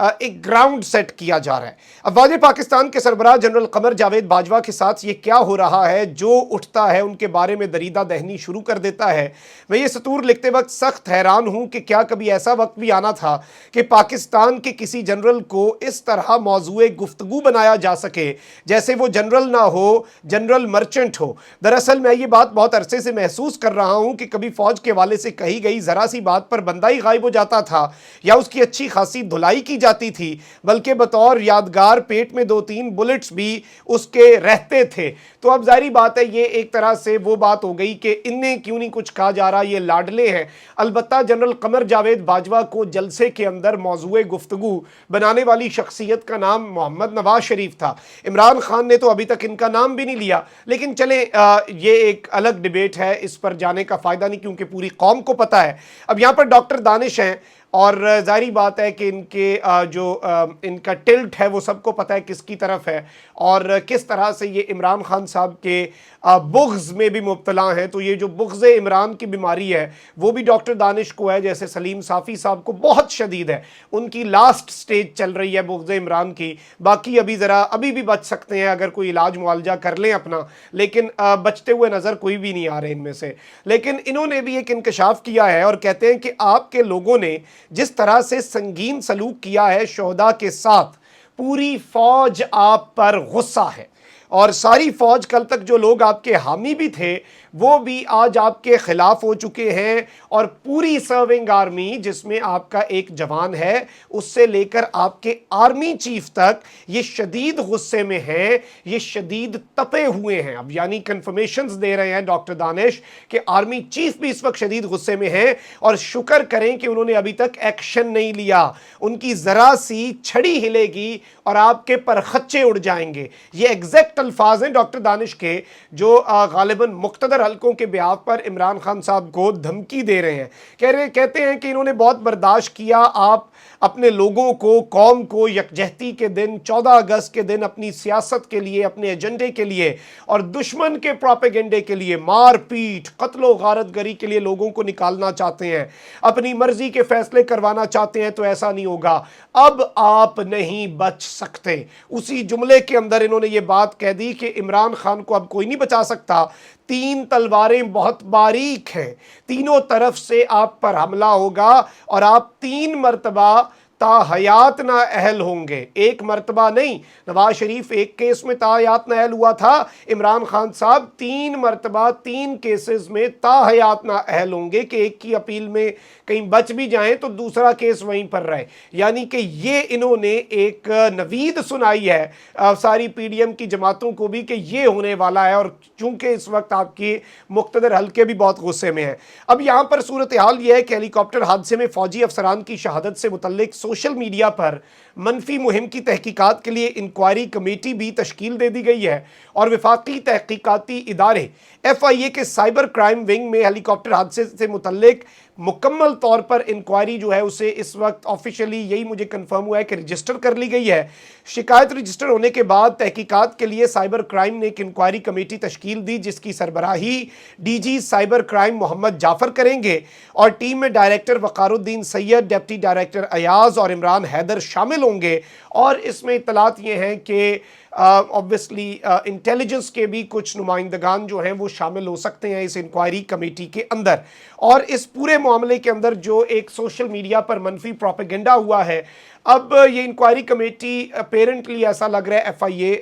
ایک ground set کیا جا رہا ہے۔ افواج پاکستان کے سربراہ جنرل قمر جاوید باجوہ کے ساتھ یہ کیا ہو رہا ہے جو اٹھتا ہے ان کے بارے میں دریدہ دہنی شروع کر دیتا ہے۔ میں یہ سطور لکھتے وقت سخت حیران ہوں کہ کیا کبھی ایسا وقت بھی آنا تھا کہ پاکستان کے کسی جنرل کو اس طرح موضوع گفتگو بنایا جا سکے جیسے وہ جنرل نہ ہو، جنرل مرچنٹ ہو۔ دراصل میں یہ بات بہت عرصے سے محسوس کر رہا ہوں کہ کبھی فوج کے والے سے کہی گئی ذرا سی بات پر بندہ ہی غائب ہو جاتا تھا یا اس کی اچھی خاصی دھلائی کی جاتی تھی، بلکہ بطور یادگار پیٹ میں 2-3 بلٹس بھی اس کے رہتے تھے۔ تو اب ظاہری بات ہے یہ ایک طرح سے وہ بات ہو گئی کہ انہیں کیوں نہیں کچھ کہا جا رہا، یہ لاڈلے ہیں۔ البتہ جنرل قمر جاوید باجوہ کو جلسے کے اندر موضوع گفتگو بنانے والی شخصیت کا نام محمد نواز شریف تھا۔ عمران خان نے تو ابھی تک ان کا نام بھی نہیں لیا، لیکن چلیں یہ ایک الگ ڈیبیٹ ہے، اس پر جانے کا فائدہ نہیں کیونکہ پوری قوم کو پتہ ہے۔ اب یہاں پر ڈاکٹر دانش ہیں اور ظاہری بات ہے کہ ان کے جو ان کا ٹلٹ ہے وہ سب کو پتہ ہے کس کی طرف ہے اور کس طرح سے یہ عمران خان صاحب کے بغض میں بھی مبتلا ہیں۔ تو یہ جو بغض عمران کی بیماری ہے وہ بھی ڈاکٹر دانش کو ہے، جیسے سلیم صافی صاحب کو بہت شدید ہے، ان کی لاسٹ سٹیج چل رہی ہے بغض عمران کی۔ باقی ابھی بھی بچ سکتے ہیں اگر کوئی علاج معالجہ کر لیں اپنا، لیکن بچتے ہوئے نظر کوئی بھی نہیں آ رہے ان میں سے۔ لیکن انہوں نے بھی ایک انکشاف کیا ہے اور کہتے ہیں کہ آپ کے لوگوں نے جس طرح سے سنگین سلوک کیا ہے شہداء کے ساتھ، پوری فوج آپ پر غصہ ہے اور ساری فوج، کل تک جو لوگ آپ کے حامی بھی تھے وہ بھی آج آپ کے خلاف ہو چکے ہیں، اور پوری سرونگ آرمی جس میں آپ کا ایک جوان ہے اس سے لے کر آپ کے آرمی چیف تک یہ شدید غصے میں ہیں، یہ شدید تپے ہوئے ہیں۔ اب یعنی کنفرمیشنز دے رہے ہیں ڈاکٹر دانش کہ آرمی چیف بھی اس وقت شدید غصے میں ہیں، اور شکر کریں کہ انہوں نے ابھی تک ایکشن نہیں لیا۔ ان کی ذرا سی چھڑی ہلے گی اور آپ کے پرخچے اڑ جائیں گے۔ یہ ایگزیکٹ الفاظ ہیں ڈاکٹر دانش کے، جو غالباً مقتدر حلقوں کے بیاف پر عمران خان صاحب کو دھمکی دے رہے ہیں۔ کہتے ہیں کہ انہوں نے بہت برداشت کیا، آپ اپنے لوگوں کو، قوم کو یکجہتی کے دن 14 اگست کے دن اپنی سیاست کے لیے، اپنے ایجنڈے کے لیے اور دشمن کے پروپیگنڈے کے لیے، مار پیٹ، قتل و غارت گری کے لیے لوگوں کو نکالنا چاہتے ہیں، اپنی مرضی کے فیصلے کروانا چاہتے ہیں، تو ایسا نہیں ہوگا، اب آپ نہیں بچ سکتے۔ اسی جملے کے اندر انہوں نے یہ بات کہہ دی کہ عمران خان کو اب کوئی نہیں بچا سکتا، 3 تلواریں بہت باریک ہیں، تینوں طرف سے آپ پر حملہ ہوگا اور آپ 3 مرتبہ تا حیات نااہل ہوں گے۔ ایک مرتبہ نہیں، نواز شریف ایک کیس میں تا حیات نااہل ہوا تھا، عمران خان صاحب 3 مرتبہ 3 کیسز میں تا حیات نااہل ہوں گے کہ ایک کی اپیل میں کہیں بچ بھی جائیں تو دوسرا کیس وہیں پر رہے۔ یعنی کہ یہ انہوں نے ایک نوید سنائی ہے ساری پی ڈی ایم کی جماعتوں کو بھی کہ یہ ہونے والا ہے، اور چونکہ اس وقت آپ کی مقتدر حلقے بھی بہت غصے میں ہیں۔ اب یہاں پر صورتحال یہ ہے کہ ہیلی کاپٹر حادثے میں فوجی افسران کی شہادت سے متعلق سوشل میڈیا پر منفی مہم کی تحقیقات کے لیے انکوائری کمیٹی بھی تشکیل دے دی گئی ہے، اور وفاقی تحقیقاتی ادارے ایف آئی اے کے سائبر کرائم ونگ میں ہیلی کاپٹر حادثے سے متعلق مکمل طور پر انکوائری جو ہے اسے اس وقت آفیشلی یہی مجھے کنفرم ہوا ہے کہ رجسٹر کر لی گئی ہے۔ شکایت رجسٹر ہونے کے بعد تحقیقات کے لیے سائبر کرائم نے ایک انکوائری کمیٹی تشکیل دی جس کی سربراہی ڈی جی سائبر کرائم محمد جعفر کریں گے، اور ٹیم میں ڈائریکٹر وقار الدین سید، ڈیپٹی ڈائریکٹر ایاز اور عمران حیدر شامل ہوں گے۔ اور اس میں اطلاعات یہ ہیں کہ obviously انٹیلیجنس کے بھی کچھ نمائندگان جو ہیں وہ شامل ہو سکتے ہیں اس انکوائری کمیٹی کے اندر۔ اور اس پورے معاملے کے اندر جو ایک سوشل میڈیا پر منفی پروپیگنڈا ہوا ہے، اب یہ انکوائری کمیٹی اپیرنٹلی ایسا لگ رہا ہے ایف آئی اے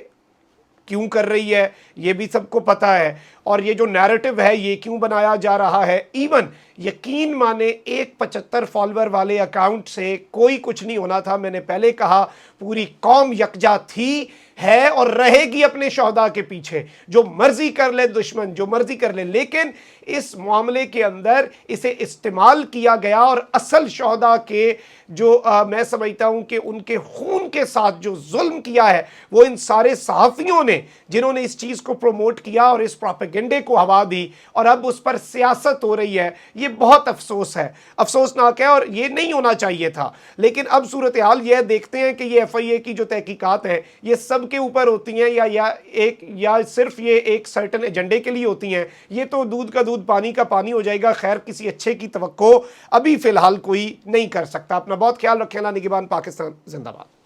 کیوں کر رہی ہے یہ بھی سب کو پتہ ہے، اور یہ جو نیریٹو ہے یہ کیوں بنایا جا رہا ہے۔ ایون یقین مانے ایک 75 فالوور والے اکاؤنٹ سے کوئی کچھ نہیں ہونا تھا۔ میں نے پہلے کہا پوری قوم یکجا تھی، ہے اور رہے گی اپنے شہداء کے پیچھے، جو مرضی کر لے دشمن، جو مرضی کر لے، لیکن اس معاملے کے اندر اسے استعمال کیا گیا، اور اصل شہداء کے جو میں سمجھتا ہوں کہ ان کے خون کے ساتھ جو ظلم کیا ہے وہ ان سارے صحافیوں نے، جنہوں نے اس چیز کو پروموٹ کیا اور اس پروپیگنڈے کو ہوا دی، اور اب اس پر سیاست ہو رہی ہے۔ یہ بہت افسوس ہے، افسوسناک ہے، اور یہ نہیں ہونا چاہیے تھا۔ لیکن اب صورتحال یہ دیکھتے ہیں کہ یہ ایف آئی اے کی جو تحقیقات ہیں یہ سب کے اوپر ہوتی ہیں یا صرف یہ ایک سرٹن ایجنڈے کے لیے ہوتی ہیں، یہ تو دودھ کا دودھ پانی کا پانی ہو جائے گا۔ خیر کسی اچھے کی توقع ابھی فی الحال کوئی نہیں کر سکتا۔ اپنا بہت خیال رکھیں۔ اللہ نگہبان۔ پاکستان زندہ باد۔